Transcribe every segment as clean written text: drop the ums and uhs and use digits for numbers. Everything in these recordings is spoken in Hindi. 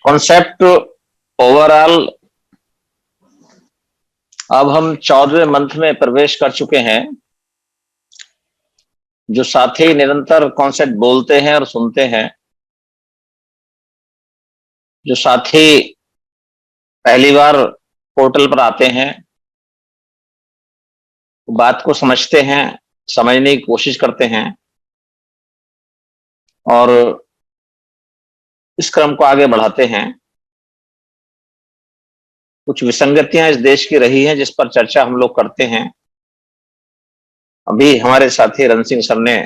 Concept overall. अब हम 14वें मंथ में प्रवेश कर चुके हैं। जो साथी निरंतर कॉन्सेप्ट बोलते हैं और सुनते हैं, जो साथी पहली बार पोर्टल पर आते हैं, बात को समझते हैं, समझने की कोशिश करते हैं और इस क्रम को आगे बढ़ाते हैं। कुछ विसंगतियां इस देश की रही हैं जिस पर चर्चा हम लोग करते हैं। अभी हमारे साथी रण सिंह सर ने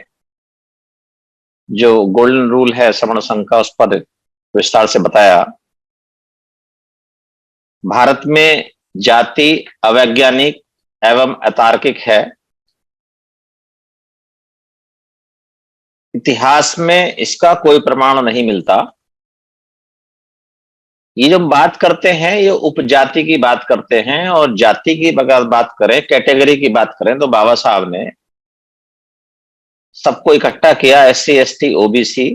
जो गोल्डन रूल है सवर्ण संघ का, उस पर विस्तार से बताया। भारत में जाति अवैज्ञानिक एवं अतार्किक है। इतिहास में इसका कोई प्रमाण नहीं मिलता। ये जो बात करते हैं ये उपजाति की बात करते हैं, और जाति की अगर बात करें, कैटेगरी की बात करें, तो बाबा साहब ने सबको इकट्ठा किया, एससी एसटी ओबीसी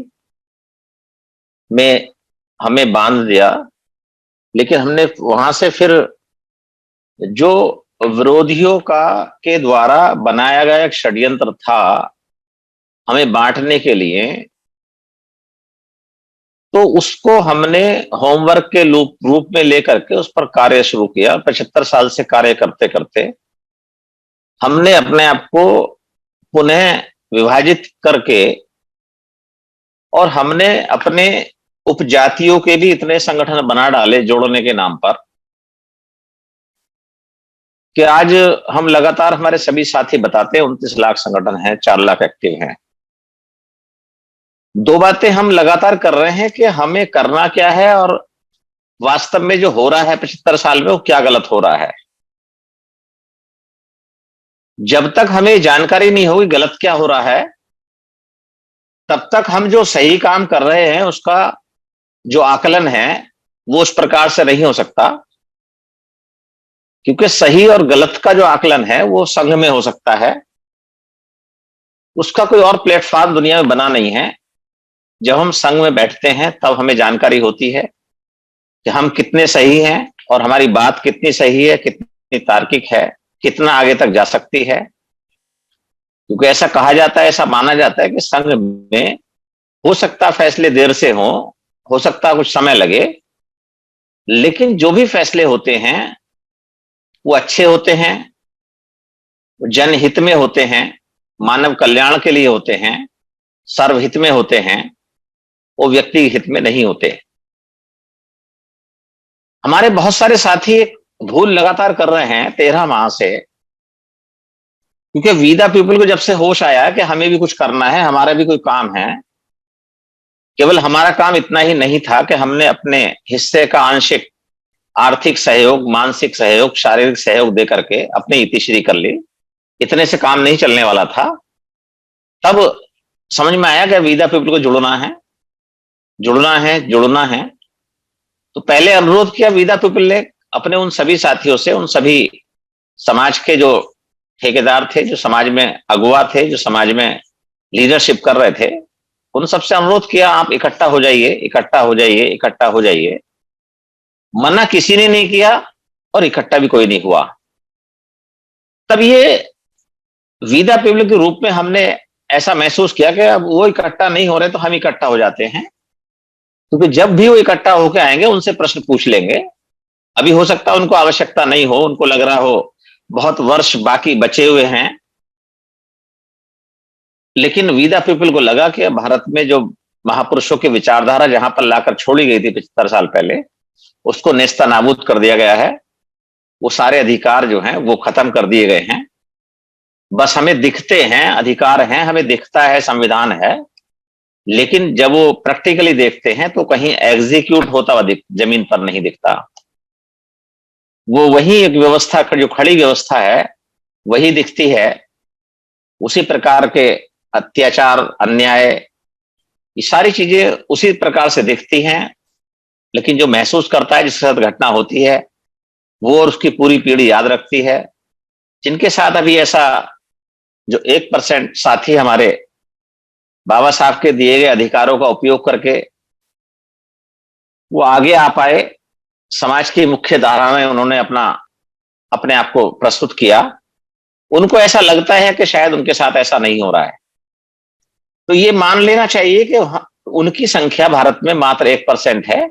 में हमें बांध दिया। लेकिन हमने वहां से फिर जो विरोधियों का के द्वारा बनाया गया एक षड्यंत्र था हमें बांटने के लिए, तो उसको हमने होमवर्क के रूप में लेकर के उस पर कार्य शुरू किया। 75 साल से कार्य करते करते हमने अपने आप को पुनः विभाजित करके, और हमने अपने उपजातियों के भी इतने संगठन बना डाले जोड़ने के नाम पर, कि आज हम लगातार, हमारे सभी साथी बताते हैं, 29 लाख संगठन है, 4 लाख एक्टिव हैं। दो बातें हम लगातार कर रहे हैं कि हमें करना क्या है और वास्तव में जो हो रहा है 75 साल में वो क्या गलत हो रहा है। जब तक हमें जानकारी नहीं होगी गलत क्या हो रहा है, तब तक हम जो सही काम कर रहे हैं उसका जो आकलन है वो उस प्रकार से नहीं हो सकता। क्योंकि सही और गलत का जो आकलन है वो संघ में हो सकता है, उसका कोई और प्लेटफॉर्म दुनिया में बना नहीं है। जब हम संघ में बैठते हैं तब हमें जानकारी होती है कि हम कितने सही हैं और हमारी बात कितनी सही है, कितनी तार्किक है, कितना आगे तक जा सकती है। क्योंकि ऐसा कहा जाता है, ऐसा माना जाता है कि संघ में हो सकता फैसले देर से हो सकता कुछ समय लगे, लेकिन जो भी फैसले होते हैं वो अच्छे होते हैं, जनहित में होते हैं, मानव कल्याण के लिए होते हैं, सर्वहित में होते हैं, वो व्यक्ति हित में नहीं होते। हमारे बहुत सारे साथी एक भूल लगातार कर रहे हैं 13 माह से, क्योंकि वी द पीपल को जब से होश आया कि हमें भी कुछ करना है, हमारा भी कोई काम है। केवल हमारा काम इतना ही नहीं था कि हमने अपने हिस्से का आंशिक आर्थिक सहयोग, मानसिक सहयोग, शारीरिक सहयोग दे करके अपनी इतिश्री कर ली। इतने से काम नहीं चलने वाला था। तब समझ में आया कि वी द पीपल को जुड़ना है, जुड़ना है, जुड़ना है। तो पहले अनुरोध किया वी द पीपल ने अपने उन सभी साथियों से, उन सभी समाज के जो ठेकेदार थे, जो समाज में अगुवा थे, जो समाज में लीडरशिप कर रहे थे, उन सबसे अनुरोध किया आप इकट्ठा हो जाइए, इकट्ठा हो जाइए, इकट्ठा हो जाइए। मना किसी ने नहीं किया और इकट्ठा भी कोई नहीं हुआ। तब ये वी द पीपल के रूप में हमने ऐसा महसूस किया कि अब वो इकट्ठा नहीं हो रहे तो हम इकट्ठा हो जाते हैं। क्योंकि जब भी वो इकट्ठा होकर आएंगे उनसे प्रश्न पूछ लेंगे। अभी हो सकता है उनको आवश्यकता नहीं हो, उनको लग रहा हो बहुत वर्ष बाकी बचे हुए हैं, लेकिन वी द पीपल को लगा कि भारत में जो महापुरुषों की विचारधारा जहां पर लाकर छोड़ी गई थी 75 साल पहले, उसको नेस्ता नाबूद कर दिया गया है। वो सारे अधिकार जो हैं वो खत्म कर दिए गए हैं। बस हमें दिखते हैं अधिकार हैं, हमें दिखता है संविधान है, लेकिन जब वो प्रैक्टिकली देखते हैं तो कहीं एग्जीक्यूट होता हुआ जमीन पर नहीं दिखता। वो वही एक व्यवस्था, जो खड़ी व्यवस्था है वही दिखती है। उसी प्रकार के अत्याचार, अन्याय, ये सारी चीजें उसी प्रकार से दिखती हैं। लेकिन जो महसूस करता है, जिसके साथ घटना होती है, वो और उसकी पूरी पीढ़ी याद रखती है। जिनके साथ अभी ऐसा जो 1% साथी हमारे बाबा साहब के दिए गए अधिकारों का उपयोग करके वो आगे आ पाए, समाज की मुख्य धारा में उन्होंने अपने आप को प्रस्तुत किया। उनको ऐसा लगता है कि शायद उनके साथ ऐसा नहीं हो रहा है, तो ये मान लेना चाहिए कि उनकी संख्या भारत में मात्र 1% है,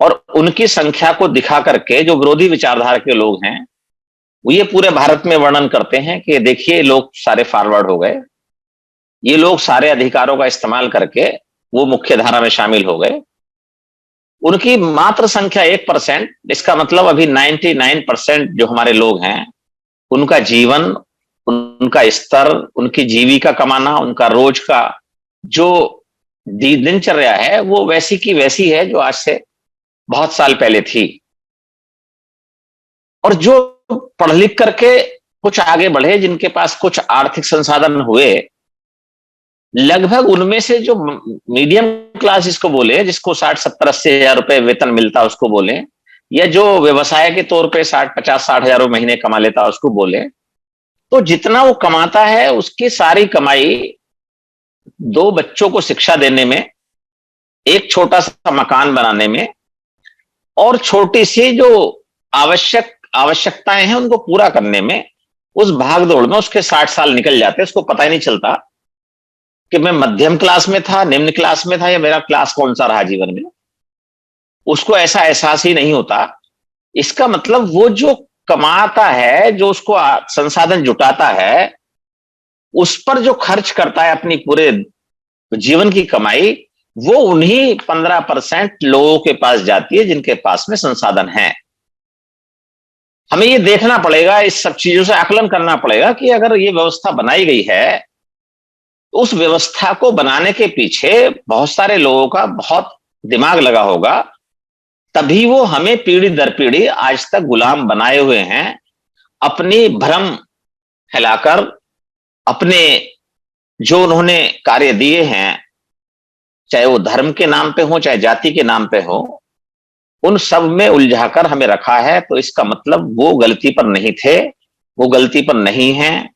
और उनकी संख्या को दिखा करके जो विरोधी विचारधारा के लोग हैं वो ये पूरे भारत में वर्णन करते हैं कि देखिए लोग सारे फॉरवर्ड हो गए, ये लोग सारे अधिकारों का इस्तेमाल करके वो मुख्य धारा में शामिल हो गए। उनकी मात्र संख्या 1%, इसका मतलब अभी 99% जो हमारे लोग हैं उनका जीवन, उनका स्तर, उनकी जीविका कमाना, उनका रोज का जो दिनचर्या है वो वैसी की वैसी है जो आज से बहुत साल पहले थी। और जो पढ़ लिख करके कुछ आगे बढ़े, जिनके पास कुछ आर्थिक संसाधन हुए, लगभग उनमें से जो मीडियम क्लास जिसको बोले, जिसको 60-70-80 हजार रुपए वेतन मिलता उसको बोले, या जो व्यवसाय के तौर पे 60-50-60 हजार महीने कमा लेता उसको बोले, तो जितना वो कमाता है उसकी सारी कमाई 2 बच्चों को शिक्षा देने में, एक छोटा सा मकान बनाने में, और छोटी सी जो आवश्यकताएं हैं उनको पूरा करने में, उस भागदौड़ में उसके 60 साल निकल जाते, उसको पता ही नहीं चलता कि मैं मध्यम क्लास में था, निम्न क्लास में था, या मेरा क्लास कौन सा रहा जीवन में। उसको ऐसा एहसास ही नहीं होता। इसका मतलब वो जो कमाता है, जो उसको संसाधन जुटाता है, उस पर जो खर्च करता है अपनी पूरे जीवन की कमाई, वो उन्हीं 15% लोगों के पास जाती है जिनके पास में संसाधन है। हमें ये देखना पड़ेगा, इस सब चीजों से आकलन करना पड़ेगा कि अगर ये व्यवस्था बनाई गई है तो उस व्यवस्था को बनाने के पीछे बहुत सारे लोगों का बहुत दिमाग लगा होगा, तभी वो हमें पीढ़ी दर पीढ़ी आज तक गुलाम बनाए हुए हैं, अपनी भ्रम फैलाकर, अपने जो उन्होंने कार्य दिए हैं, चाहे वो धर्म के नाम पे हो चाहे जाति के नाम पे हो, उन सब में उलझाकर हमें रखा है। तो इसका मतलब वो गलती पर नहीं थे, वो गलती पर नहीं है,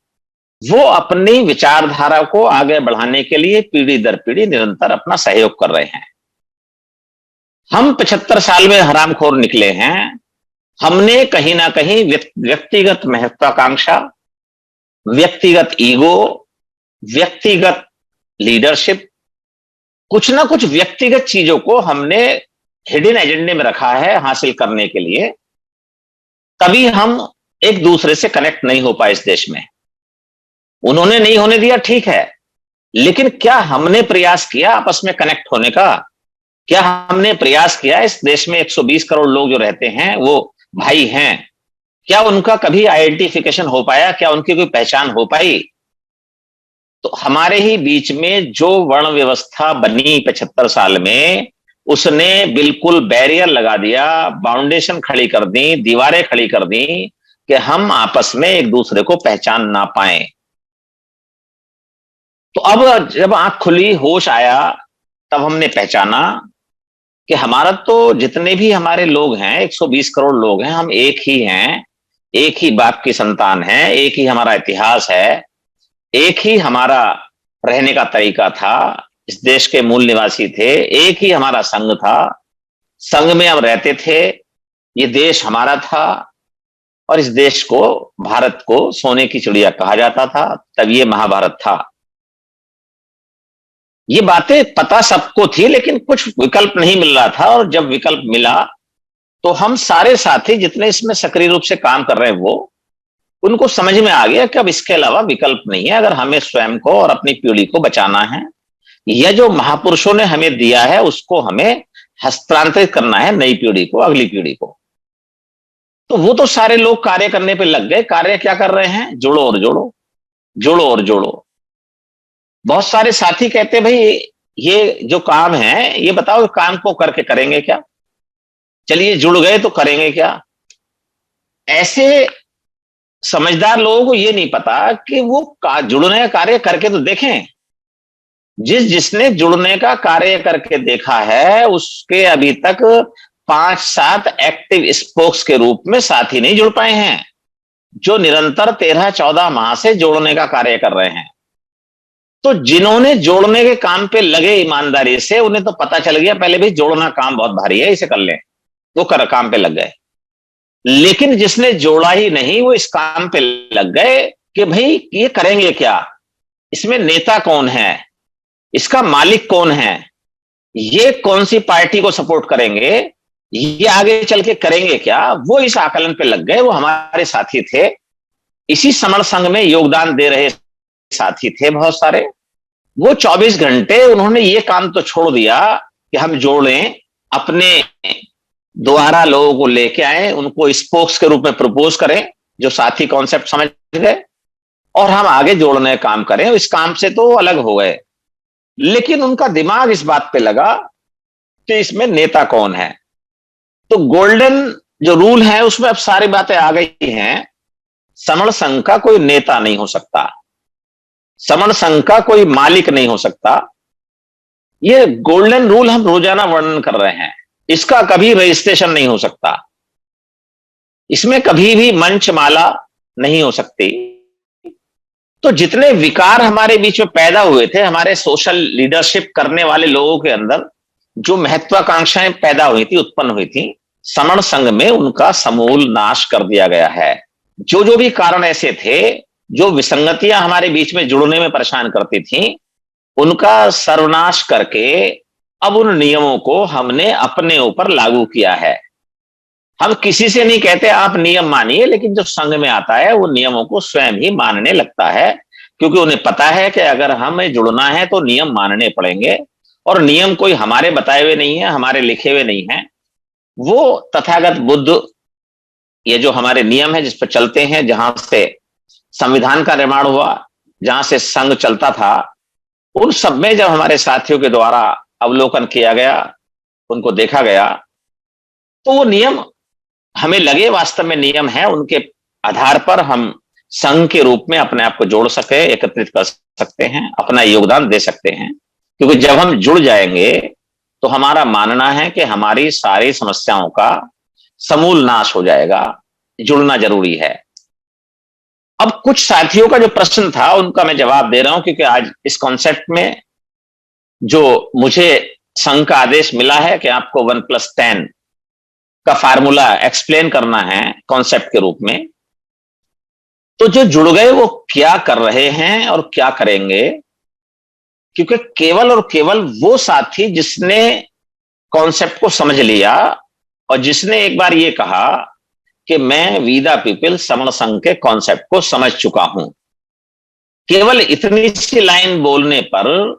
वो अपनी विचारधारा को आगे बढ़ाने के लिए पीढ़ी दर पीढ़ी निरंतर अपना सहयोग कर रहे हैं। हम 75 साल में हरामखोर निकले हैं। हमने कहीं ना कहीं व्यक्तिगत महत्वाकांक्षा, व्यक्तिगत ईगो, व्यक्तिगत लीडरशिप, कुछ ना कुछ व्यक्तिगत चीजों को हमने हिडन एजेंडे में रखा है हासिल करने के लिए। कभी हम एक दूसरे से कनेक्ट नहीं हो पाए इस देश में। उन्होंने नहीं होने दिया, ठीक है, लेकिन क्या हमने प्रयास किया आपस में कनेक्ट होने का? क्या हमने प्रयास किया इस देश में 120 करोड़ लोग जो रहते हैं वो भाई हैं, क्या उनका कभी आइडेंटिफिकेशन हो पाया? क्या उनकी कोई पहचान हो पाई? तो हमारे ही बीच में जो वर्ण व्यवस्था बनी 75 साल में, उसने बिल्कुल बैरियर लगा दिया, बाउंडेशन खड़ी कर दी, दीवारें खड़ी कर दी कि हम आपस में एक दूसरे को पहचान ना पाए। तो अब जब आंख खुली, होश आया, तब हमने पहचाना कि हमारा तो जितने भी हमारे लोग हैं, 120 करोड़ लोग हैं, हम एक ही हैं, एक ही बाप की संतान है, एक ही हमारा इतिहास है, एक ही हमारा रहने का तरीका था, इस देश के मूल निवासी थे, एक ही हमारा संघ था, संघ में हम रहते थे, ये देश हमारा था, और इस देश को, भारत को सोने की चिड़िया कहा जाता था, तब ये महाभारत था। ये बातें पता सबको थी, लेकिन कुछ विकल्प नहीं मिल रहा था, और जब विकल्प मिला तो हम सारे साथी जितने इसमें सक्रिय रूप से काम कर रहे हैं उनको समझ में आ गया कि अब इसके अलावा विकल्प नहीं है। अगर हमें स्वयं को और अपनी पीढ़ी को बचाना है, यह जो महापुरुषों ने हमें दिया है उसको हमें हस्तांतरित करना है नई पीढ़ी को, अगली पीढ़ी को। तो वो तो सारे लोग कार्य करने पे लग गए। कार्य क्या कर रहे हैं? जोड़ो और जोड़ो, जोड़ो और जोड़ो। बहुत सारे साथी कहते भाई ये जो काम है, ये बताओ काम को करके करेंगे क्या? चलिए जुड़ गए तो करेंगे क्या? ऐसे समझदार लोगों को ये नहीं पता कि वो जुड़ने का कार्य करके तो देखें। जिसने जुड़ने का कार्य करके देखा है उसके अभी तक 5-7 एक्टिव स्पोक्स के रूप में साथी नहीं जुड़ पाए हैं, जो निरंतर 13-14 माह से जोड़ने का कार्य कर रहे हैं। तो जिन्होंने जोड़ने के काम पे लगे ईमानदारी से, उन्हें तो पता चल गया पहले भी जोड़ना काम बहुत भारी है, इसे कर लें, वो कर काम पे लग गए। लेकिन जिसने जोड़ा ही नहीं, वो इस काम पे लग गए कि भाई ये करेंगे क्या, इसमें नेता कौन है, इसका मालिक कौन है, ये कौन सी पार्टी को सपोर्ट करेंगे, ये आगे चल के करेंगे क्या, वो इस आकलन पे लग गए। वो हमारे साथी थे, इसी समर संघ में योगदान दे रहे साथी थे बहुत सारे। वो 24 घंटे उन्होंने ये काम तो छोड़ दिया कि हम जोड़ें, अपने द्वारा लोगों को लेके आए, उनको स्पोक्स के रूप में प्रपोज करें, जो साथी कॉन्सेप्ट समझ गए, और हम आगे जोड़ने का काम करें। इस काम से तो अलग हो गए, लेकिन उनका दिमाग इस बात पे लगा कि इसमें नेता कौन है। तो गोल्डन जो रूल है उसमें अब सारी बातें आ गई हैं। समण संघ का कोई नेता नहीं हो सकता, समण संघ का कोई मालिक नहीं हो सकता। ये गोल्डन रूल हम रोजाना वर्णन कर रहे हैं। इसका कभी रजिस्ट्रेशन नहीं हो सकता, इसमें कभी भी मंचमाला नहीं हो सकती। तो जितने विकार हमारे बीच में पैदा हुए थे, हमारे सोशल लीडरशिप करने वाले लोगों के अंदर जो महत्वाकांक्षाएं पैदा हुई थी, उत्पन्न हुई थी, समण संघ में उनका समूल नाश कर दिया गया है। जो जो भी कारण ऐसे थे, जो विसंगतियां हमारे बीच में जुड़ने में परेशान करती थी, उनका सर्वनाश करके अब उन नियमों को हमने अपने ऊपर लागू किया है। हम किसी से नहीं कहते आप नियम मानिए, लेकिन जो संघ में आता है वो नियमों को स्वयं ही मानने लगता है, क्योंकि उन्हें पता है कि अगर हमें जुड़ना है तो नियम मानने पड़ेंगे। और नियम कोई हमारे बताए हुए नहीं है, हमारे लिखे हुए नहीं है। वो तथागत बुद्ध, ये जो हमारे नियम है जिस पर चलते हैं, जहां से संविधान का निर्माण हुआ, जहां से संघ चलता था, उन सब में जब हमारे साथियों के द्वारा अवलोकन किया गया, उनको देखा गया, तो वो नियम हमें लगे वास्तव में नियम है। उनके आधार पर हम संघ के रूप में अपने आप को जोड़ सके, एकत्रित कर सकते हैं, अपना योगदान दे सकते हैं। क्योंकि जब हम जुड़ जाएंगे तो हमारा मानना है कि हमारी सारी समस्याओं का समूल नाश हो जाएगा। जुड़ना जरूरी है। अब कुछ साथियों का जो प्रश्न था उनका मैं जवाब दे रहा हूं, क्योंकि आज इस कॉन्सेप्ट में जो मुझे संघ का आदेश मिला है कि आपको 1+10 का फार्मूला एक्सप्लेन करना है कॉन्सेप्ट के रूप में, तो जो जुड़ गए वो क्या कर रहे हैं और क्या करेंगे। क्योंकि केवल और केवल वो साथी जिसने कॉन्सेप्ट को समझ लिया और जिसने एक बार ये कहा कि मैं वी द पीपल समण संघ के कॉन्सेप्ट को समझ चुका हूं, केवल इतनी सी लाइन बोलने पर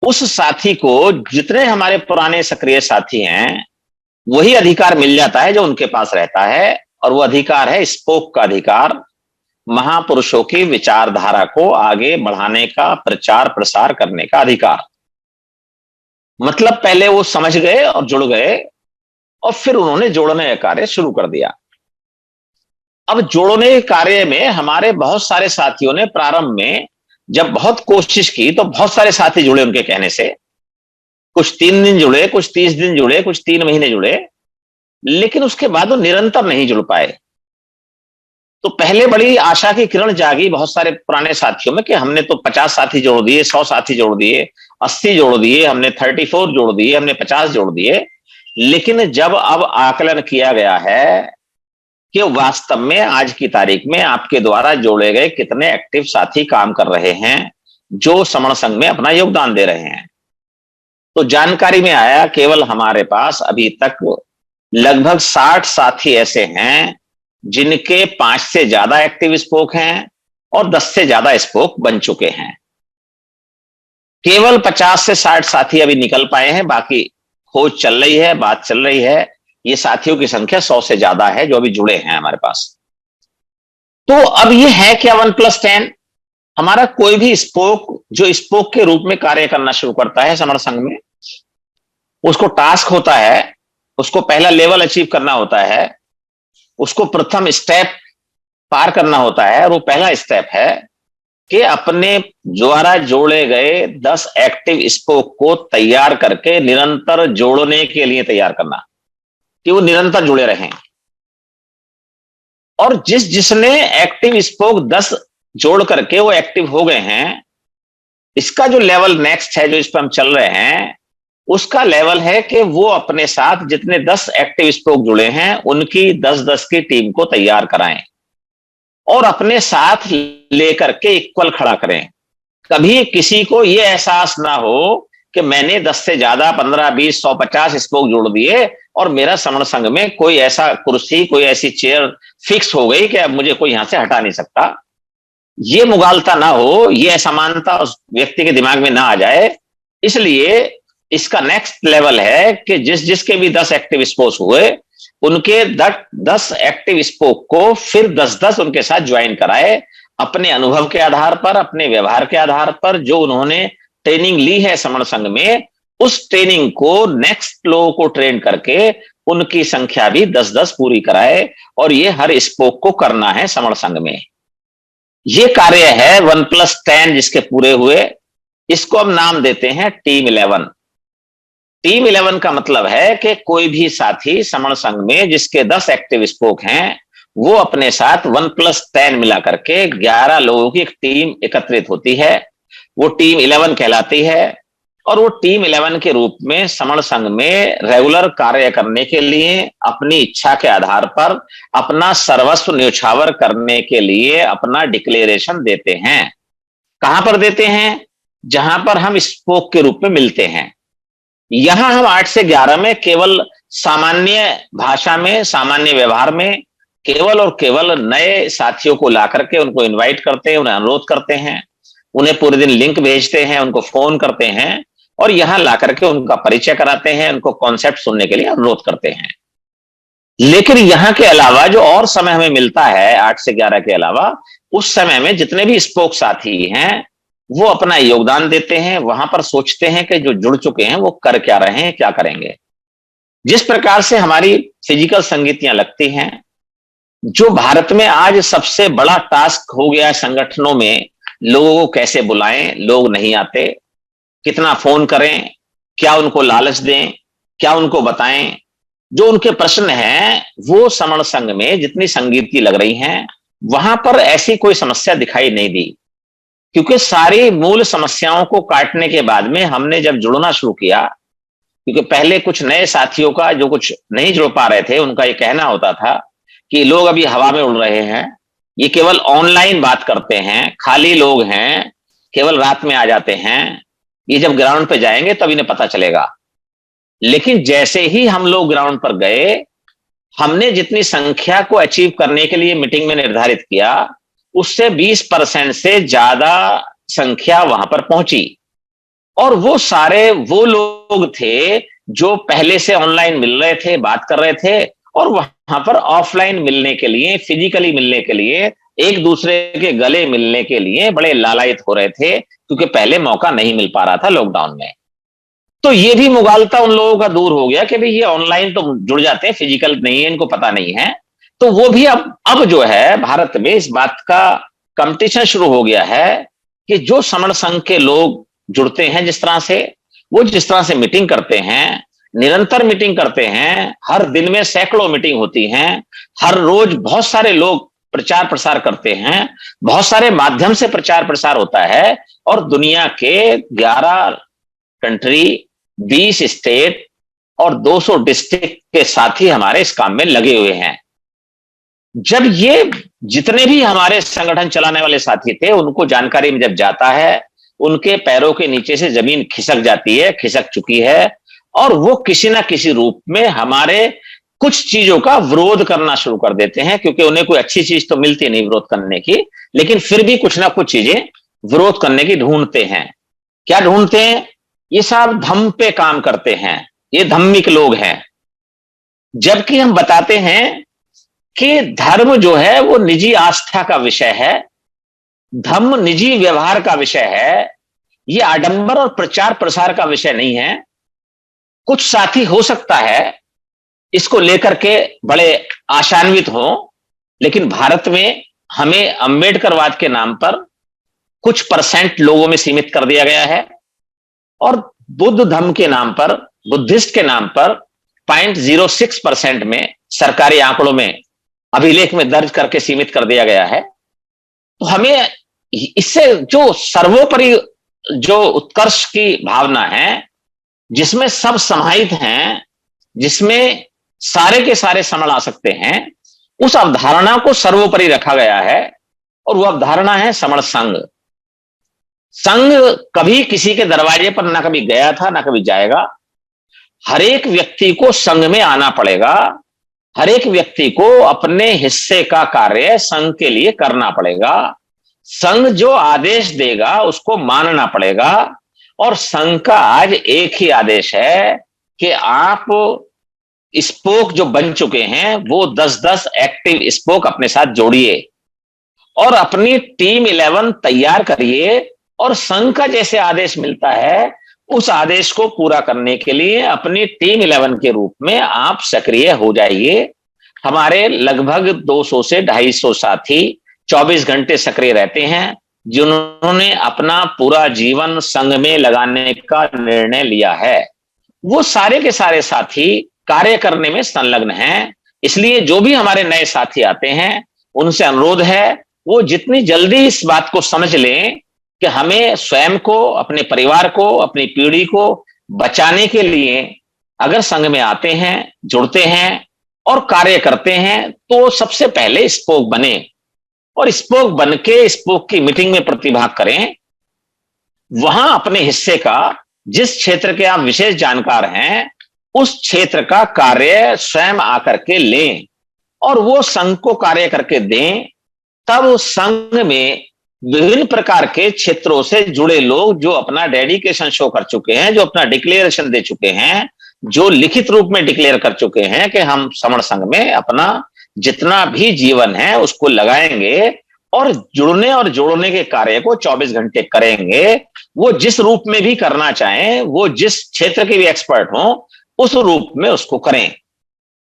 उस साथी को, जितने हमारे पुराने सक्रिय साथी हैं, वही अधिकार मिल जाता है जो उनके पास रहता है। और वो अधिकार है स्पोक का अधिकार, महापुरुषों की विचारधारा को आगे बढ़ाने का, प्रचार प्रसार करने का अधिकार। मतलब पहले वो समझ गए और जुड़ गए, और फिर उन्होंने जोड़ने का कार्य शुरू कर दिया। अब जोड़ने के कार्य में हमारे बहुत सारे साथियों ने प्रारंभ में जब बहुत कोशिश की, तो बहुत सारे साथी जुड़े उनके कहने से। कुछ 3 दिन जुड़े, कुछ 30 दिन जुड़े, कुछ 3 महीने जुड़े, लेकिन उसके बाद वो निरंतर नहीं जुड़ पाए। तो पहले बड़ी आशा की किरण जागी बहुत सारे पुराने साथियों में कि हमने तो 50 साथी जोड़ दिए, 100 साथी जोड़ दिए, 80 जोड़ दिए, हमने 34 जोड़ दिए, हमने 50 जोड़ दिए। लेकिन जब अब आकलन किया गया है कि वास्तव में आज की तारीख में आपके द्वारा जोड़े गए कितने एक्टिव साथी काम कर रहे हैं, जो समण संघ में अपना योगदान दे रहे हैं, तो जानकारी में आया केवल हमारे पास अभी तक लगभग 60 साथी ऐसे हैं जिनके 5 से ज्यादा एक्टिव स्पोक हैं और 10 से ज्यादा स्पोक बन चुके हैं। केवल 50 से 60 साथी अभी निकल पाए हैं, बाकी खोज चल रही है, बात चल रही है। ये साथियों की संख्या 100 से ज्यादा है जो अभी जुड़े हैं हमारे पास। तो अब ये है क्या 1+10? हमारा कोई भी स्पोक जो स्पोक के रूप में कार्य करना शुरू करता है समण संघ में, उसको टास्क होता है, उसको पहला लेवल अचीव करना होता है, उसको प्रथम स्टेप पार करना होता है। और वो पहला स्टेप है कि अपने द्वारा जोड़े गए 10 एक्टिव स्पोक को तैयार करके निरंतर जोड़ने के लिए तैयार करना, कि वो निरंतर जुड़े रहें। और जिसने एक्टिव स्पोक 10 जोड़ करके वो एक्टिव हो गए हैं, इसका जो लेवल नेक्स्ट है, जो इस पर हम चल रहे हैं, उसका लेवल है कि वो अपने साथ जितने 10 एक्टिव स्पोक जुड़े हैं उनकी 10-10 की टीम को तैयार कराएं और अपने साथ लेकर के इक्वल खड़ा करें। कभी किसी को यह एहसास ना हो कि मैंने 10 से ज्यादा 15, 20, 100, 50 स्पोक जोड़ दिए और मेरा समण संघ में कोई ऐसा कुर्सी, कोई ऐसी चेयर फिक्स हो गई कि अब मुझे कोई यहां से हटा नहीं सकता। ये मुगालता ना हो, ये असमानता उस व्यक्ति के दिमाग में ना आ जाए। इसलिए इसका नेक्स्ट लेवल है कि जिसके भी 10 एक्टिव स्पोक हुए, उनके 10 एक्टिव स्पोक को फिर 10-10 उनके साथ ज्वाइन कराए, अपने अनुभव के आधार पर, अपने व्यवहार के आधार पर, जो उन्होंने ट्रेनिंग ली है समण संघ में, उस ट्रेनिंग को नेक्स्ट लोगों को ट्रेन करके उनकी संख्या भी 10-10 पूरी कराए। और ये हर स्पोक को करना है समण संघ में। ये कार्य है 1+10 जिसके पूरे हुए, इसको हम नाम देते हैं टीम 11। टीम 11 का मतलब है कि कोई भी साथी समण संघ में जिसके 10 एक्टिव स्पोक हैं, वो अपने साथ 1+10 मिला करके 11 लोगों की एक टीम एकत्रित होती है, वो टीम 11 कहलाती है। और वो टीम 11 के रूप में समण संघ में रेगुलर कार्य करने के लिए, अपनी इच्छा के आधार पर अपना सर्वस्व न्योछावर करने के लिए अपना डिक्लेरेशन देते हैं। कहां पर देते हैं? जहां पर हम स्पोक के रूप में मिलते हैं। यहां हम 8 से 11 में केवल सामान्य भाषा में, सामान्य व्यवहार में केवल और केवल नए साथियों को ला करके उनको इनवाइट करते हैं, उन्हें अनुरोध करते हैं, उन्हें पूरे दिन लिंक भेजते हैं, उनको फोन करते हैं और यहां ला करके उनका परिचय कराते हैं, उनको कॉन्सेप्ट सुनने के लिए अनुरोध करते हैं। लेकिन यहां के अलावा जो और समय हमें मिलता है 8 से 11 के अलावा, उस समय में जितने भी स्पोक साथी हैं वो अपना योगदान देते हैं, वहां पर सोचते हैं कि जो जुड़ चुके हैं वो कर क्या रहे हैं, क्या करेंगे। जिस प्रकार से हमारी फिजिकल संगीतियां लगती हैं, जो भारत में आज सबसे बड़ा टास्क हो गया है संगठनों में, लोगों को कैसे बुलाएं, लोग नहीं आते, कितना फोन करें, क्या उनको लालच दें, क्या उनको बताएं, जो उनके प्रश्न हैं वो समण संघ में जितनी संगीति लग रही हैं वहां पर ऐसी कोई समस्या दिखाई नहीं दी। क्योंकि सारी मूल समस्याओं को काटने के बाद में हमने जब जुड़ना शुरू किया, क्योंकि पहले कुछ नए साथियों का जो कुछ नहीं जुड़ पा रहे थे, उनका ये कहना होता था कि लोग अभी हवा में उड़ रहे हैं, ये केवल ऑनलाइन बात करते हैं, खाली लोग हैं, केवल रात में आ जाते हैं, ये जब ग्राउंड पे जाएंगे तब इन्हें पता चलेगा। लेकिन जैसे ही हम लोग ग्राउंड पर गए, हमने जितनी संख्या को अचीव करने के लिए मीटिंग में निर्धारित किया, उससे 20% से ज्यादा संख्या वहां पर पहुंची। और वो सारे वो लोग थे जो पहले से ऑनलाइन मिल रहे थे, बात कर रहे थे, और वहां पर ऑफलाइन मिलने के लिए, फिजिकली मिलने के लिए, एक दूसरे के गले मिलने के लिए बड़े लालायित हो रहे थे, क्योंकि पहले मौका नहीं मिल पा रहा था लॉकडाउन में। तो ये भी मुगालता उन लोगों का दूर हो गया कि भाई ये ऑनलाइन तो जुड़ जाते हैं, फिजिकल नहीं है, इनको पता नहीं है। तो वो भी अब जो है भारत में इस बात का कंपटीशन शुरू हो गया है कि जो समण संघ के लोग जुड़ते हैं जिस तरह से, वो जिस तरह से मीटिंग करते हैं, निरंतर मीटिंग करते हैं, हर दिन में सैकड़ों मीटिंग होती हैं, हर रोज बहुत सारे लोग प्रचार प्रसार करते हैं, बहुत सारे माध्यम से प्रचार प्रसार होता है, और दुनिया के 11 कंट्री, 20 स्टेट और 200 डिस्ट्रिक्ट के साथी हमारे इस काम में लगे हुए हैं। जब ये जितने भी हमारे संगठन चलाने वाले साथी थे, उनको जानकारी में जब जाता है, उनके पैरों के नीचे से जमीन खिसक जाती है, खिसक चुकी है, और वो किसी ना किसी रूप में हमारे कुछ चीजों का विरोध करना शुरू कर देते हैं, क्योंकि उन्हें कोई अच्छी चीज तो मिलती नहीं विरोध करने की, लेकिन फिर भी कुछ ना कुछ चीजें विरोध करने की ढूंढते हैं। क्या ढूंढते हैं? ये सब धम्म पे काम करते हैं, ये धम्मिक लोग हैं। जबकि हम बताते हैं कि धर्म जो है वो निजी आस्था का विषय है, धर्म निजी व्यवहार का विषय है, ये आडंबर और प्रचार प्रसार का विषय नहीं है। कुछ साथी हो सकता है इसको लेकर के बड़े आशान्वित हो, लेकिन भारत में हमें अंबेडकरवाद के नाम पर कुछ परसेंट लोगों में सीमित कर दिया गया है, और बुद्ध धर्म के नाम पर, बुद्धिस्ट के नाम पर 0.06% में सरकारी आंकड़ों में अभिलेख में दर्ज करके सीमित कर दिया गया है। तो हमें इससे जो सर्वोपरि जो उत्कर्ष की भावना है, जिसमें सब समाहित हैं, जिसमें सारे के सारे समण आ सकते हैं, उस अवधारणा को सर्वोपरि रखा गया है। और वो अवधारणा है समण संघ। संघ कभी किसी के दरवाजे पर ना कभी गया था ना कभी जाएगा। हर एक व्यक्ति को संघ में आना पड़ेगा। हर एक व्यक्ति को अपने हिस्से का कार्य संघ के लिए करना पड़ेगा। संघ जो आदेश देगा उसको मानना पड़ेगा। और संघ का आज एक ही आदेश है कि आप स्पोक जो बन चुके हैं वो 10-10 एक्टिव स्पोक अपने साथ जोड़िए और अपनी टीम 11 तैयार करिए। और संघ का जैसे आदेश मिलता है उस आदेश को पूरा करने के लिए अपनी टीम 11 के रूप में आप सक्रिय हो जाइए। हमारे लगभग 200 से 250 साथी 24 घंटे सक्रिय रहते हैं, जिन्होंने अपना पूरा जीवन संघ में लगाने का निर्णय लिया है। वो सारे के सारे साथी कार्य करने में संलग्न हैं। इसलिए जो भी हमारे नए साथी आते हैं उनसे अनुरोध है वो जितनी जल्दी इस बात को समझ लें कि हमें स्वयं को, अपने परिवार को, अपनी पीढ़ी को बचाने के लिए अगर संघ में आते हैं, जुड़ते हैं और कार्य करते हैं तो सबसे पहले स्पोक बने और स्पोक बन के स्पोक की मीटिंग में प्रतिभाग करें। वहां अपने हिस्से का, जिस क्षेत्र के आप विशेष जानकार हैं, उस क्षेत्र का कार्य स्वयं आकर के लें और वो संघ को कार्य करके दें। तब उस संघ में विभिन्न प्रकार के क्षेत्रों से जुड़े लोग जो अपना डेडिकेशन शो कर चुके हैं, जो अपना डिक्लेरेशन दे चुके हैं, जो लिखित रूप में डिक्लेयर कर चुके हैं कि हम समण संघ में अपना जितना भी जीवन है उसको लगाएंगे और जुड़ने और जोड़ने के कार्य को 24 घंटे करेंगे। वो जिस रूप में भी करना चाहें, वो जिस क्षेत्र के भी एक्सपर्ट हों, उस रूप में उसको करें।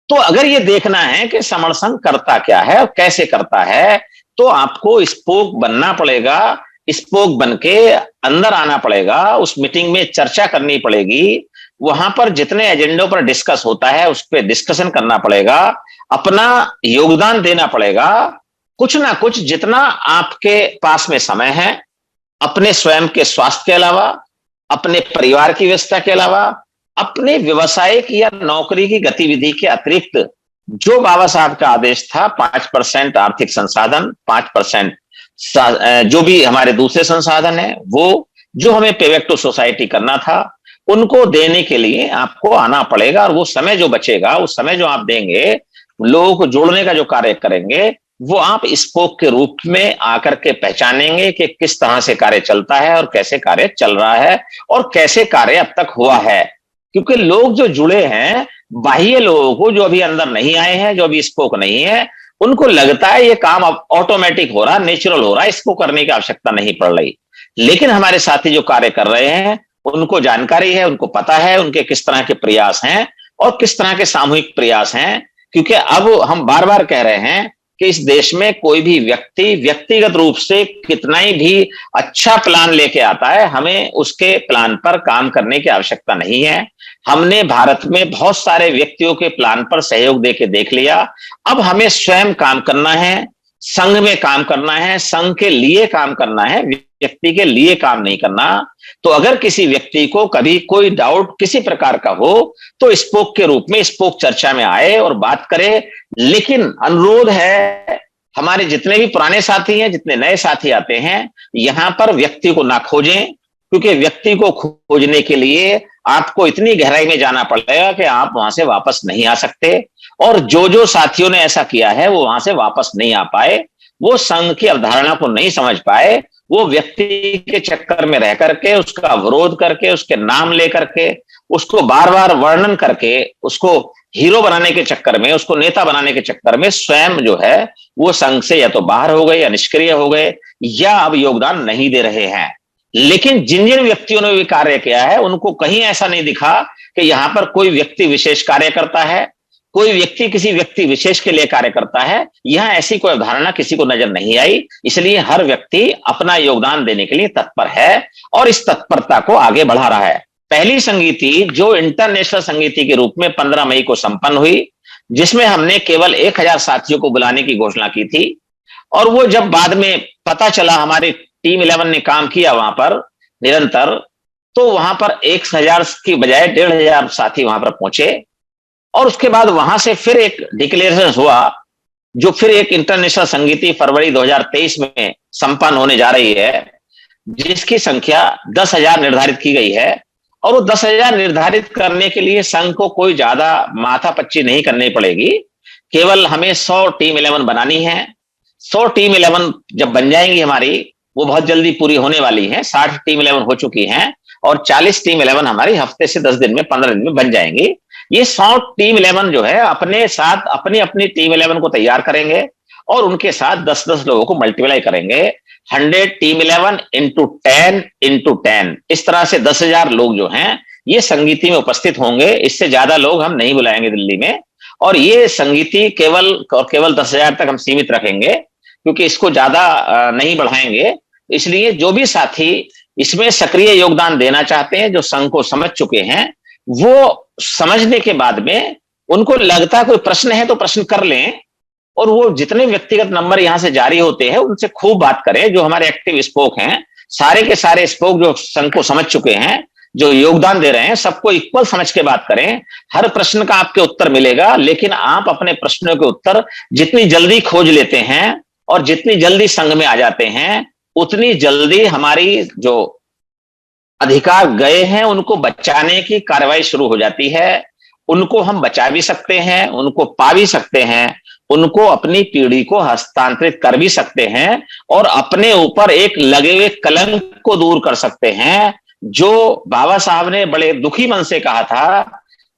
तो अगर ये देखना है कि समण संघ करता क्या है और कैसे करता है, तो आपको स्पोक बनना पड़ेगा। स्पोक बन के अंदर आना पड़ेगा। उस मीटिंग में चर्चा करनी पड़ेगी। वहां पर जितने एजेंडों पर डिस्कस होता है उस पर डिस्कशन करना पड़ेगा। अपना योगदान देना पड़ेगा। कुछ ना कुछ जितना आपके पास में समय है, अपने स्वयं के स्वास्थ्य के अलावा, अपने परिवार की व्यवस्था के अलावा, अपने व्यवसायिक या नौकरी की गतिविधि के अतिरिक्त जो बाबा साहब का आदेश था 5% आर्थिक संसाधन, 5% जो भी हमारे दूसरे संसाधन है, वो जो हमें पे बैक टू सोसाइटी करना था, उनको देने के लिए आपको आना पड़ेगा। और वो समय जो बचेगा, उस समय जो आप देंगे, लोगों को जोड़ने का जो कार्य करेंगे, वो आप स्पोक के रूप में आकर के पहचानेंगे कि किस तरह से कार्य चलता है और कैसे कार्य चल रहा है और कैसे कार्य अब तक हुआ है। क्योंकि लोग जो जुड़े हैं, बाह्य लोगों को, जो अभी अंदर नहीं आए हैं, जो अभी स्पोक नहीं है, उनको लगता है ये काम अब ऑटोमेटिक हो रहा, नेचुरल हो रहा है, इसको करने की आवश्यकता नहीं पड़ रही। लेकिन हमारे साथी जो कार्य कर रहे हैं उनको जानकारी है, उनको पता है उनके किस तरह के प्रयास हैं और किस तरह के सामूहिक प्रयास हैं। क्योंकि अब हम बार बार कह रहे हैं कि इस देश में कोई भी व्यक्ति व्यक्तिगत रूप से कितना ही भी अच्छा प्लान लेके आता है, हमें उसके प्लान पर काम करने की आवश्यकता नहीं है। हमने भारत में बहुत सारे व्यक्तियों के प्लान पर सहयोग देके देख लिया। अब हमें स्वयं काम करना है, संघ में काम करना है, संघ के लिए काम करना है, व्यक्ति के लिए काम नहीं करना। तो अगर किसी व्यक्ति को कभी कोई डाउट किसी प्रकार का हो तो स्पोक के रूप में स्पोक चर्चा में आए और बात करे। लेकिन अनुरोध है, हमारे जितने भी पुराने साथी हैं, जितने नए साथी आते हैं, यहां पर व्यक्ति को ना खोजें, क्योंकि व्यक्ति को खोजने के लिए आपको इतनी गहराई में जाना पड़ेगा कि आप वहां से वापस नहीं आ सकते। और जो जो साथियों ने ऐसा किया है वो वहां से वापस नहीं आ पाए, वो संघ की अवधारणा को नहीं समझ पाए, वो व्यक्ति के चक्कर में रह करके, उसका विरोध करके, उसके नाम लेकर के, उसको बार बार वर्णन करके, उसको हीरो बनाने के चक्कर में, उसको नेता बनाने के चक्कर में स्वयं जो है वो संघ से या तो बाहर हो गए या निष्क्रिय हो गए या अब योगदान नहीं दे रहे हैं। लेकिन जिन जिन व्यक्तियों ने भी कार्य किया है उनको कहीं ऐसा नहीं दिखा कि यहां पर कोई व्यक्ति विशेष कार्य करता है, कोई व्यक्ति किसी व्यक्ति विशेष के लिए कार्य करता है। यहां ऐसी कोई अवधारणा किसी को नजर नहीं आई। इसलिए हर व्यक्ति अपना योगदान देने के लिए तत्पर है और इस तत्परता को आगे बढ़ा रहा है। पहली संगीति जो इंटरनेशनल संगीति के रूप में 15 मई को संपन्न हुई, जिसमें हमने केवल 1000 साथियों को बुलाने की घोषणा की थी, और वो जब बाद में पता चला, हमारी टीम 11 ने काम किया वहां पर, निरंतर, तो वहां पर 1000 की बजाय 1500 साथी वहां पर पहुंचे। और उसके बाद वहां से फिर एक डिक्लेरेशन हुआ, जो फिर एक इंटरनेशनल संगीति फरवरी 2023 में संपन्न होने जा रही है, जिसकी संख्या 10,000 निर्धारित की गई है। और वो 10,000 निर्धारित करने के लिए संघ को कोई ज्यादा माथापच्ची नहीं करनी पड़ेगी, केवल हमें 100 टीम 11 बनानी है। 100 टीम 11 जब बन जाएंगी हमारी, वो बहुत जल्दी पूरी होने वाली है, 60 टीम 11 हो चुकी हैं, और 40 टीम 11 हमारी हफ्ते से 10 दिन में, 15 दिन में बन जाएंगी। ये 100 टीम 11 जो है अपने साथ अपनी अपनी टीम 11 को तैयार करेंगे और उनके साथ 10-10 लोगों को मल्टीप्लाई करेंगे। 100 टीम 11 इंटू 10 इंटू 10, इस तरह से 10,000 लोग जो हैं ये संगीति में उपस्थित होंगे। इससे ज्यादा लोग हम नहीं बुलाएंगे दिल्ली में, और ये संगीति केवल 10,000 तक हम सीमित रखेंगे, क्योंकि इसको ज्यादा नहीं बढ़ाएंगे। इसलिए जो भी साथी इसमें सक्रिय योगदान देना चाहते हैं, जो संघ को समझ चुके हैं, वो समझने के बाद में उनको लगता है कोई प्रश्न है तो प्रश्न कर लें, और वो जितने व्यक्तिगत नंबर यहां से जारी होते हैं उनसे खूब बात करें। जो हमारे एक्टिव स्पोक हैं, सारे के सारे स्पोक जो संघ को समझ चुके हैं, जो योगदान दे रहे हैं, सबको इक्वल समझ के बात करें। हर प्रश्न का आपके उत्तर मिलेगा, लेकिन आप अपने प्रश्नों के उत्तर जितनी जल्दी खोज लेते हैं और जितनी जल्दी संघ में आ जाते हैं, उतनी जल्दी हमारी जो अधिकार गए हैं उनको बचाने की कार्रवाई शुरू हो जाती है। उनको हम बचा भी सकते हैं, उनको पा भी सकते हैं, उनको अपनी पीढ़ी को हस्तांतरित कर भी सकते हैं, और अपने ऊपर एक लगे हुए कलंक को दूर कर सकते हैं। जो बाबा साहब ने बड़े दुखी मन से कहा था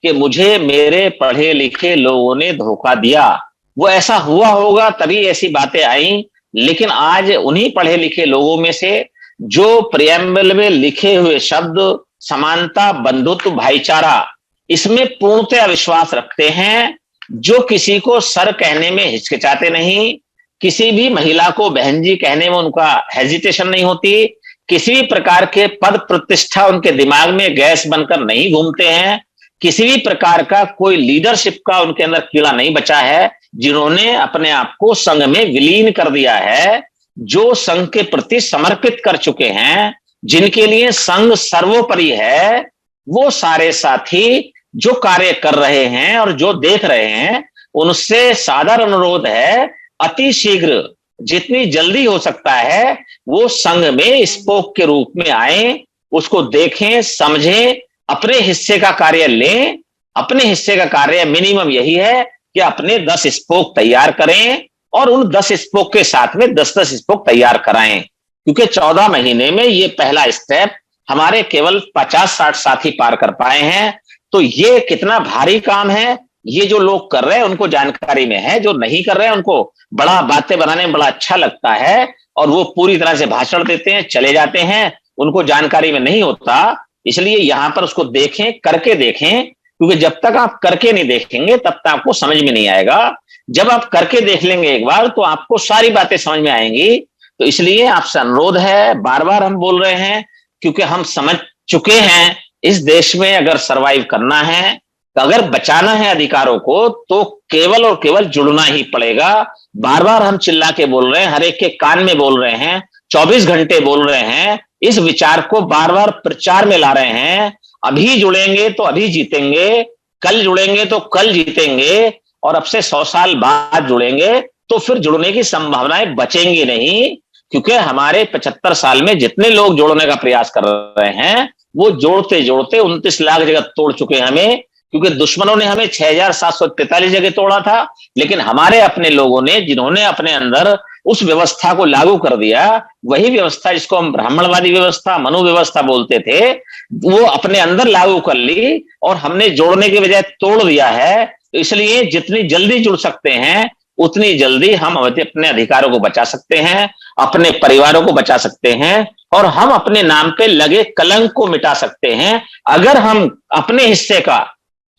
कि मुझे मेरे पढ़े लिखे लोगों ने धोखा दिया, वो ऐसा हुआ होगा तभी ऐसी बातें आई। लेकिन आज उन्हीं पढ़े लिखे लोगों में से जो प्रियम्बल में लिखे हुए शब्द समानता, बंधुत्व, भाईचारा, इसमें पूर्णतः विश्वास रखते हैं, जो किसी को सर कहने में हिचकिचाते नहीं, किसी भी महिला को बहन जी कहने में उनका हेजिटेशन नहीं होती, किसी भी प्रकार के पद प्रतिष्ठा उनके दिमाग में गैस बनकर नहीं घूमते हैं, किसी भी प्रकार का कोई लीडरशिप का उनके अंदर कीड़ा नहीं बचा है, जिन्होंने अपने आप को संघ में विलीन कर दिया है, जो संघ के प्रति समर्पित कर चुके हैं, जिनके लिए संघ सर्वोपरि है। वो सारे साथी जो कार्य कर रहे हैं और जो देख रहे हैं, उनसे सादर अनुरोध है, अति शीघ्र जितनी जल्दी हो सकता है वो संघ में स्पोक के रूप में आए, उसको देखें, समझें, अपने हिस्से का कार्य लें। अपने हिस्से का कार्य मिनिमम यही है कि अपने 10 स्पोक तैयार करें, और उन 10 स्पोक के साथ में 10-10 स्पोक तैयार कराएं, क्योंकि 14 महीने में ये पहला स्टेप हमारे केवल 50-60 साथी पार कर पाए हैं। तो ये कितना भारी काम है, ये जो लोग कर रहे हैं उनको जानकारी में है, जो नहीं कर रहे हैं उनको बड़ा बातें बनाने में बड़ा अच्छा लगता है, और वो पूरी तरह से भाषण देते हैं, चले जाते हैं, उनको जानकारी में नहीं होता। इसलिए यहां पर उसको देखें, करके देखें, क्योंकि जब तक आप करके नहीं देखेंगे तब तक आपको समझ में नहीं आएगा। जब आप करके देख लेंगे एक बार, तो आपको सारी बातें समझ में आएंगी। तो इसलिए आपसे अनुरोध है, बार बार हम बोल रहे हैं, क्योंकि हम समझ चुके हैं इस देश में अगर सरवाइव करना है, अगर बचाना है अधिकारों को, तो केवल और केवल जुड़ना ही पड़ेगा। बार बार हम चिल्ला के बोल रहे हैं, हर एक के कान में बोल रहे हैं, 24 घंटे बोल रहे हैं, इस विचार को बार बार प्रचार में ला रहे हैं। अभी जुड़ेंगे तो अभी जीतेंगे, कल जुड़ेंगे तो कल जीतेंगे, और अब से 100 साल बाद जुड़ेंगे तो फिर जुड़ने की संभावनाएं बचेंगी नहीं। क्योंकि हमारे 75 साल में जितने लोग जोड़ने का प्रयास कर रहे हैं, वो जोड़ते जोड़ते 29 लाख जगह तोड़ चुके हैं हमें, क्योंकि दुश्मनों ने हमें 6,743 जगह तोड़ा था। लेकिन हमारे अपने लोगों ने, जिन्होंने अपने अंदर उस व्यवस्था को लागू कर दिया, वही व्यवस्था जिसको हम ब्राह्मणवादी व्यवस्था, मनु व्यवस्था बोलते थे, वो अपने अंदर लागू कर ली, और हमने जोड़ने के बजाय तोड़ दिया है। तो इसलिए जितनी जल्दी जुड़ सकते हैं उतनी जल्दी हम अपने अधिकारों को बचा सकते हैं, अपने परिवारों को बचा सकते हैं, और हम अपने नाम पे लगे कलंक को मिटा सकते हैं। अगर हम अपने हिस्से का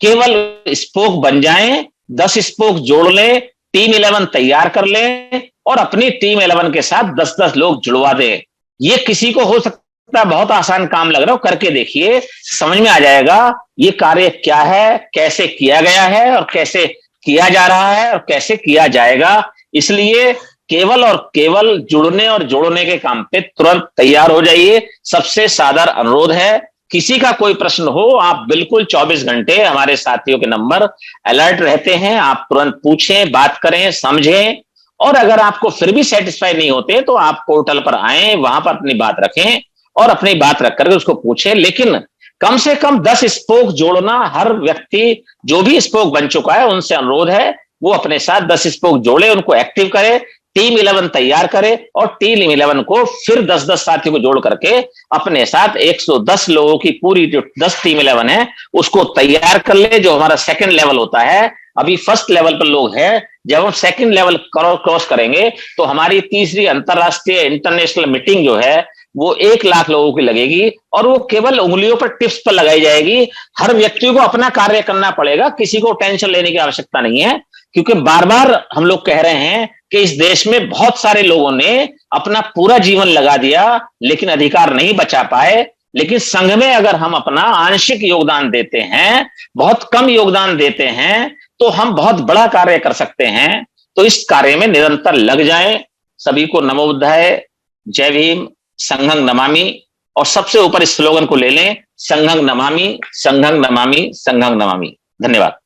केवल स्पोक बन जाएं, 10 स्पोक जोड़ लें, टीम 11 तैयार कर लें, और अपनी टीम 11 के साथ 10-10 लोग जुड़वा दें। ये किसी को हो सकता है बहुत आसान काम लग रहा हो, करके देखिए, समझ में आ जाएगा ये कार्य क्या है, कैसे किया गया है, और कैसे किया जा रहा है, और कैसे किया जाएगा। इसलिए केवल और केवल जुड़ने और जोड़ने के काम पे तुरंत तैयार हो जाइए। सबसे सादर अनुरोध है, किसी का कोई प्रश्न हो, आप बिल्कुल 24 घंटे हमारे साथियों के नंबर अलर्ट रहते हैं, आप तुरंत पूछें, बात करें, समझें। और अगर आपको फिर भी सेटिस्फाई नहीं होते तो आप पोर्टल पर आए, वहां पर अपनी बात रखें और अपनी बात रख करके उसको पूछें। लेकिन कम से कम 10 स्पोक जोड़ना, हर व्यक्ति जो भी स्पोक बन चुका है उनसे अनुरोध है वो अपने साथ 10 स्पोक जोड़े, उनको एक्टिव करे, टीम 11 तैयार करे और टीम 11 को फिर 10-10 साथियों को जोड़ करके अपने साथ 110 लोगों की पूरी जो 10 टीम 11 है उसको तैयार कर ले, जो हमारा सेकंड लेवल होता है। अभी फर्स्ट लेवल पर लोग हैं, जब हम सेकंड लेवल क्रॉस करेंगे तो हमारी तीसरी अंतरराष्ट्रीय इंटरनेशनल मीटिंग जो है वो 1 लाख लोगों की लगेगी और वो केवल उंगलियों पर टिप्स पर लगाई जाएगी। हर व्यक्ति को अपना कार्य करना पड़ेगा, किसी को टेंशन लेने की आवश्यकता नहीं है, क्योंकि बार बार हम लोग कह रहे हैं कि इस देश में बहुत सारे लोगों ने अपना पूरा जीवन लगा दिया लेकिन अधिकार नहीं बचा पाए। लेकिन संघ में अगर हम अपना आंशिक योगदान देते हैं, बहुत कम योगदान देते हैं, तो हम बहुत बड़ा कार्य कर सकते हैं। तो इस कार्य में निरंतर लग जाएं। सभी को नमो बुद्धाय, जय भीम, संघं नमामि, और सबसे ऊपर इस स्लोगन को ले लें, संघं नमामि, संघं नमामि, संघं नमामि। धन्यवाद।